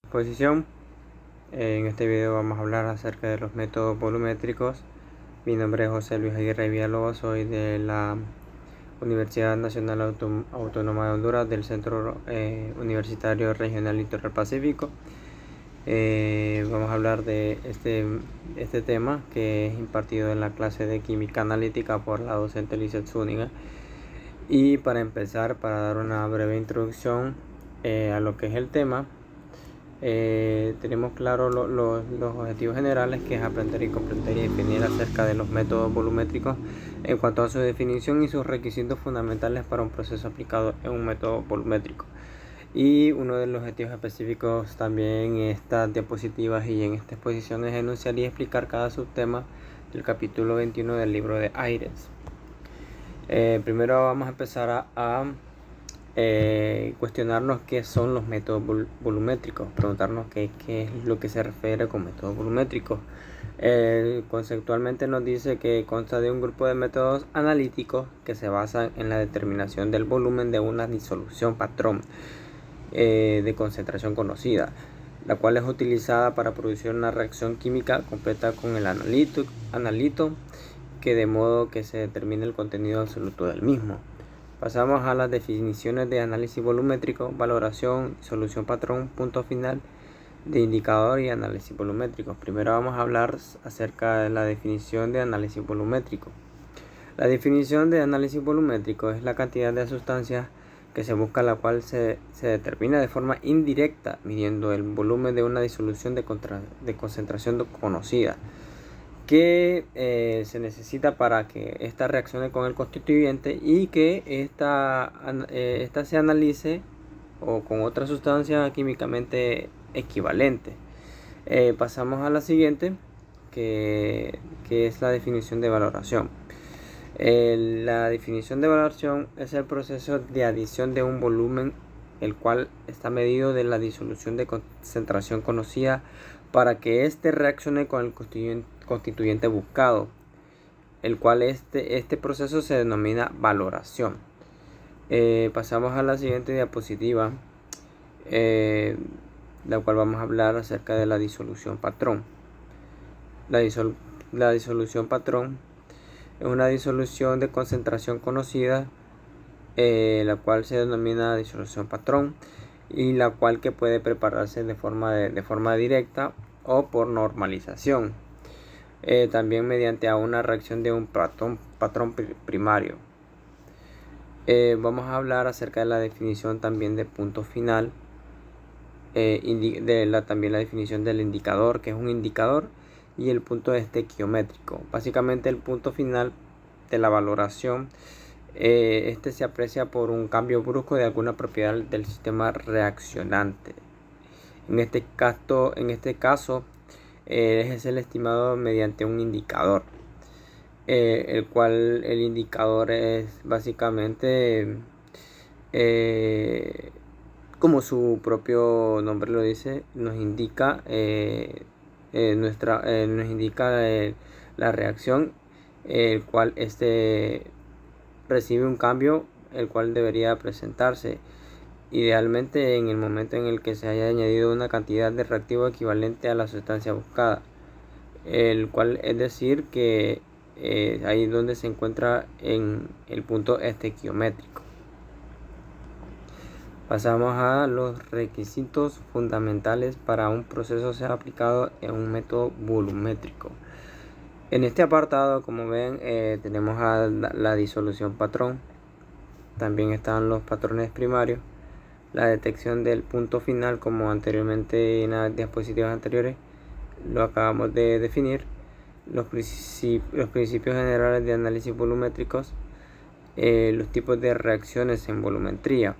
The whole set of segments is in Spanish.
exposición. En este video vamos a hablar acerca de los métodos volumétricos. Mi nombre es José Luis Aguirre Villalobos, soy de la Universidad Nacional Autónoma de Honduras, del Centro Universitario Regional Litoral Pacífico. Vamos a hablar de este tema, que es impartido en la clase de Química Analítica por la docente Lizeth Zúñiga. Y para empezar, para dar una breve introducción a lo que es el tema, tenemos claro los objetivos generales, que es aprender y comprender y definir acerca de los métodos volumétricos en cuanto a su definición y sus requisitos fundamentales para un proceso aplicado en un método volumétrico. Y uno de los objetivos específicos también en estas diapositivas y en esta exposición es enunciar y explicar cada subtema del capítulo 21 del libro de Aires. Primero vamos a empezar a cuestionarnos qué son los métodos volumétricos, preguntarnos qué es lo que se refiere con métodos volumétricos. Conceptualmente nos dice que consta de un grupo de métodos analíticos que se basan en la determinación del volumen de una disolución patrón de concentración conocida, la cual es utilizada para producir una reacción química completa con el analito, que de modo que se determine el contenido absoluto del mismo. Pasamos a las definiciones de análisis volumétrico: valoración, solución patrón, punto final de indicador y análisis volumétrico. Primero vamos a hablar acerca de la definición de análisis volumétrico. La definición de análisis volumétrico es la cantidad de sustancias que se busca, la cual se determina de forma indirecta midiendo el volumen de una disolución de concentración conocida, que se necesita para que esta reaccione con el constituyente y que esta se analice o con otra sustancia químicamente equivalente. Pasamos a la siguiente, que es la definición de valoración. La definición de valoración es el proceso de adición de un volumen, el cual está medido de la disolución de concentración conocida, para que éste reaccione con el constituyente buscado, el cual este proceso se denomina valoración. Pasamos a la siguiente diapositiva, la cual vamos a hablar acerca de la disolución patrón. La disolución patrón es una disolución de concentración conocida, la cual se denomina disolución patrón, y la cual que puede prepararse de forma directa o por normalización, también mediante una reacción de un patrón primario. Vamos a hablar acerca de la definición también de punto final, también la definición del indicador, que es un indicador, y el punto estequiométrico. Básicamente el punto final de la valoración, se aprecia por un cambio brusco de alguna propiedad del sistema reaccionante. En este caso es el estimado mediante un indicador, el cual el indicador es básicamente, como su propio nombre lo dice, nos indica la reacción, el cual recibe un cambio, el cual debería presentarse idealmente en el momento en el que se haya añadido una cantidad de reactivo equivalente a la sustancia buscada, el cual es decir que ahí donde se encuentra en el punto estequiométrico. Pasamos a los requisitos fundamentales para un proceso ser aplicado en un método volumétrico. En este apartado, como ven, tenemos a la disolución patrón. También están los patrones primarios, la detección del punto final, como anteriormente en las diapositivas anteriores lo acabamos de definir, los principios generales de análisis volumétricos, los tipos de reacciones en volumetría.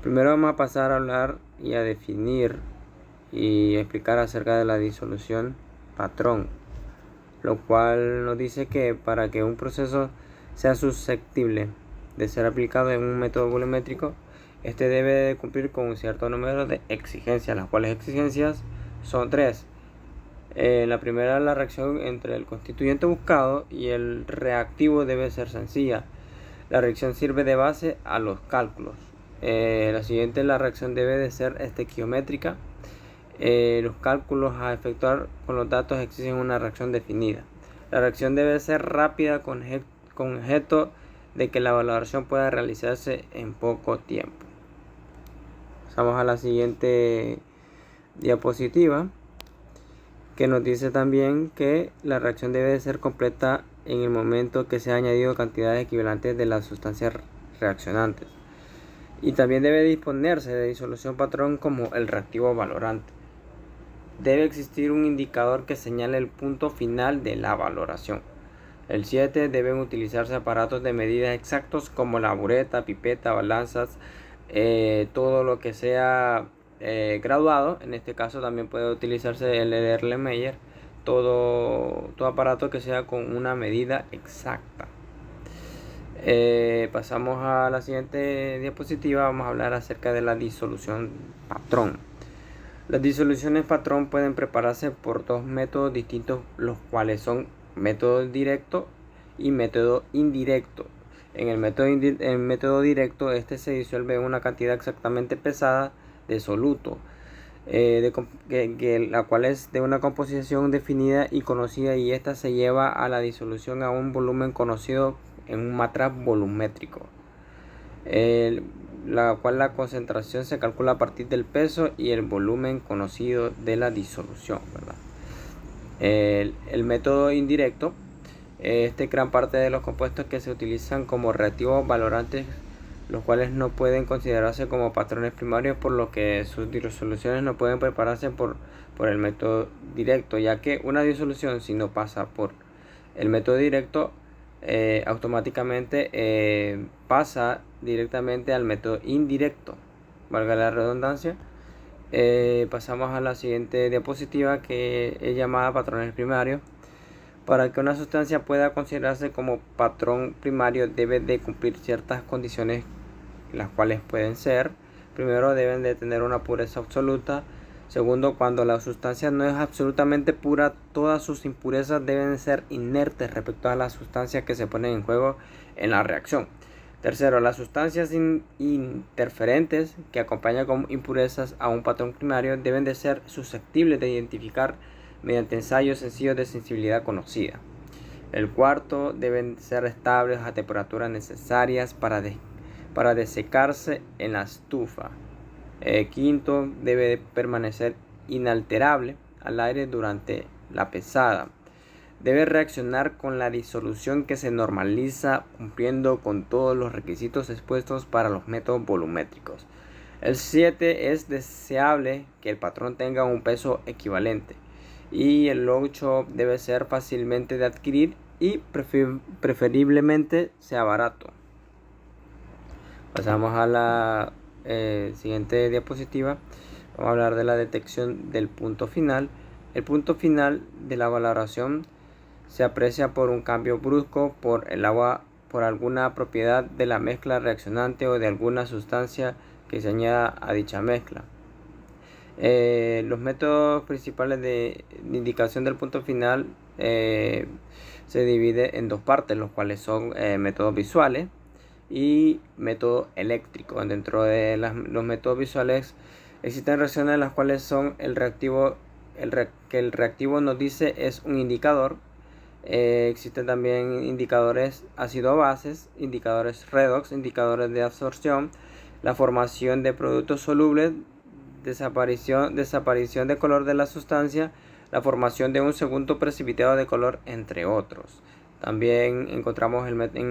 Primero vamos a pasar a hablar y a definir y explicar acerca de la disolución patrón, lo cual nos dice que para que un proceso sea susceptible de ser aplicado en un método volumétrico, este debe de cumplir con un cierto número de exigencias, las cuales exigencias son tres. La primera, la reacción entre el constituyente buscado y el reactivo debe ser sencilla. La reacción sirve de base a los cálculos. La siguiente, la reacción debe de ser estequiométrica. los cálculos a efectuar con los datos exigen una reacción definida. La reacción debe ser rápida con objeto de que la valoración pueda realizarse en poco tiempo. Pasamos a la siguiente diapositiva, que nos dice también que la reacción debe ser completa en el momento que se ha añadido cantidades equivalentes de las sustancias reaccionantes, y también debe disponerse de disolución patrón como el reactivo valorante. Debe existir un indicador que señale el punto final de la valoración. El 7. Deben utilizarse aparatos de medidas exactos como la bureta, pipeta, balanzas, todo lo que sea graduado. En este caso también puede utilizarse el Erlenmeyer, todo aparato que sea con una medida exacta. Pasamos a la siguiente diapositiva. Vamos a hablar acerca de la disolución patrón. Las disoluciones patrón pueden prepararse por dos métodos distintos, los cuales son método directo y método indirecto. En el método directo, se disuelve en una cantidad exactamente pesada de soluto, la cual es de una composición definida y conocida, y esta se lleva a la disolución a un volumen conocido en un matraz volumétrico, la cual la concentración se calcula a partir del peso y el volumen conocido de la disolución, ¿verdad? El método indirecto, gran parte de los compuestos que se utilizan como reactivos valorantes, los cuales no pueden considerarse como patrones primarios, por lo que sus disoluciones no pueden prepararse por el método directo, ya que una disolución, si no pasa por el método directo, automáticamente pasa directamente al método indirecto, valga la redundancia. Pasamos a la siguiente diapositiva, que es llamada patrones primarios. Para que una sustancia pueda considerarse como patrón primario, debe de cumplir ciertas condiciones, las cuales pueden ser: primero, deben de tener una pureza absoluta. Segundo, cuando la sustancia no es absolutamente pura, todas sus impurezas deben ser inertes respecto a las sustancias que se ponen en juego en la reacción. Tercero, las sustancias interferentes que acompañan como impurezas a un patrón primario deben de ser susceptibles de identificar mediante ensayos sencillos de sensibilidad conocida. El cuarto, deben ser estables a temperaturas necesarias para desecarse en la estufa. Quinto, debe permanecer inalterable al aire durante la pesada. Debe reaccionar con la disolución que se normaliza, cumpliendo con todos los requisitos expuestos para los métodos volumétricos. El 7, es deseable que el patrón tenga un peso equivalente. Y el 8, debe ser fácilmente de adquirir y preferiblemente sea barato. Pasamos a la siguiente diapositiva. Vamos a hablar de la detección del punto final. El punto final de la valoración se aprecia por un cambio brusco por el agua, por alguna propiedad de la mezcla reaccionante o de alguna sustancia que se añada a dicha mezcla. Los métodos principales de indicación del punto final se divide en dos partes, los cuales son métodos visuales y método eléctrico. Dentro de los métodos visuales existen reacciones en las cuales son el reactivo nos dice es un indicador. Existen también indicadores ácido-bases, indicadores redox, indicadores de absorción, la formación de productos solubles, desaparición de color de la sustancia, la formación de un segundo precipitado de color, entre otros. También encontramos el método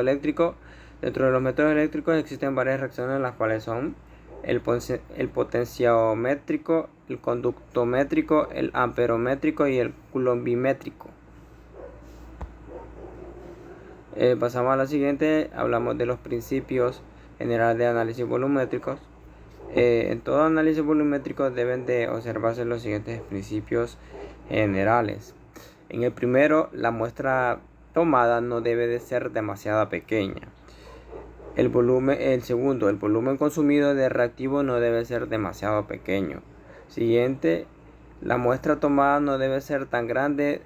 eléctrico. Dentro de los métodos eléctricos existen varias reacciones, las cuales son el potenciométrico, el conductométrico, el amperométrico y el coulombimétrico. Pasamos a la siguiente. Hablamos de los principios generales de análisis volumétricos. En todo análisis volumétrico deben de observarse los siguientes principios generales. En el primero, la muestra tomada no debe de ser demasiado pequeña. El segundo, el volumen consumido de reactivo no debe ser demasiado pequeño. Siguiente, la muestra tomada no debe ser tan grande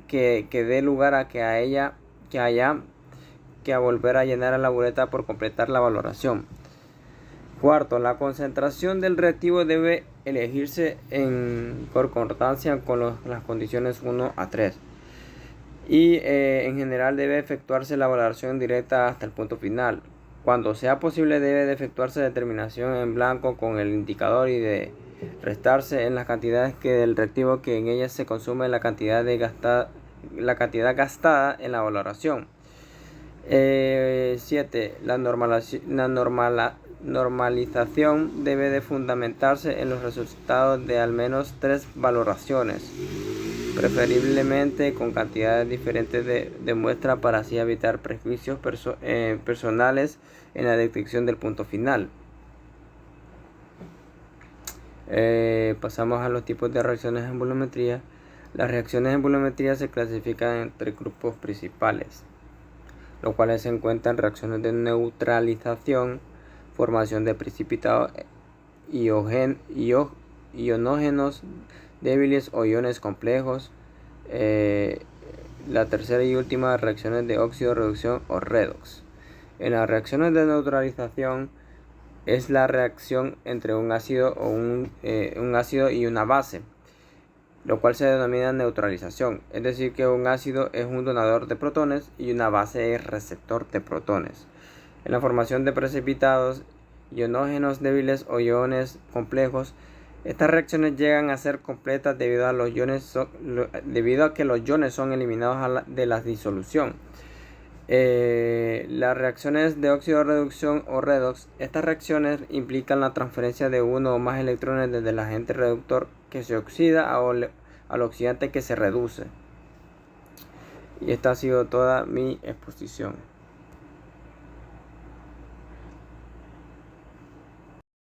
que dé lugar a que haya que volver a llenar a la bureta por completar la valoración. Cuarto, la concentración del reactivo debe elegirse en concordancia con las condiciones 1 a 3. Y en general debe efectuarse la valoración directa hasta el punto final. Cuando sea posible debe de efectuarse determinación en blanco con el indicador y de restarse en las cantidades que del reactivo que en ellas se consume la cantidad gastada en la valoración. 7. La normalización debe de fundamentarse en los resultados de al menos 3 valoraciones, preferiblemente con cantidades diferentes de muestra para así evitar prejuicios personales en la detección del punto final. Pasamos a los tipos de reacciones en volumetría. Las reacciones en volumetría se clasifican en 3 grupos principales, los cuales se encuentran reacciones de neutralización, formación de precipitados ionógenos débiles o iones complejos. La tercera y última, reacciones de óxido-reducción o redox. En las reacciones de neutralización es la reacción entre un ácido y una base, lo cual se denomina neutralización, es decir que un ácido es un donador de protones y una base es receptor de protones. En la formación de precipitados ionógenos débiles o iones complejos, estas reacciones llegan a ser completas debido a que los iones son eliminados de la disolución. Las reacciones de óxido-reducción o redox, estas reacciones implican la transferencia de uno o más electrones desde el agente reductor que se oxida al oxidante que se reduce. Y esta ha sido toda mi exposición.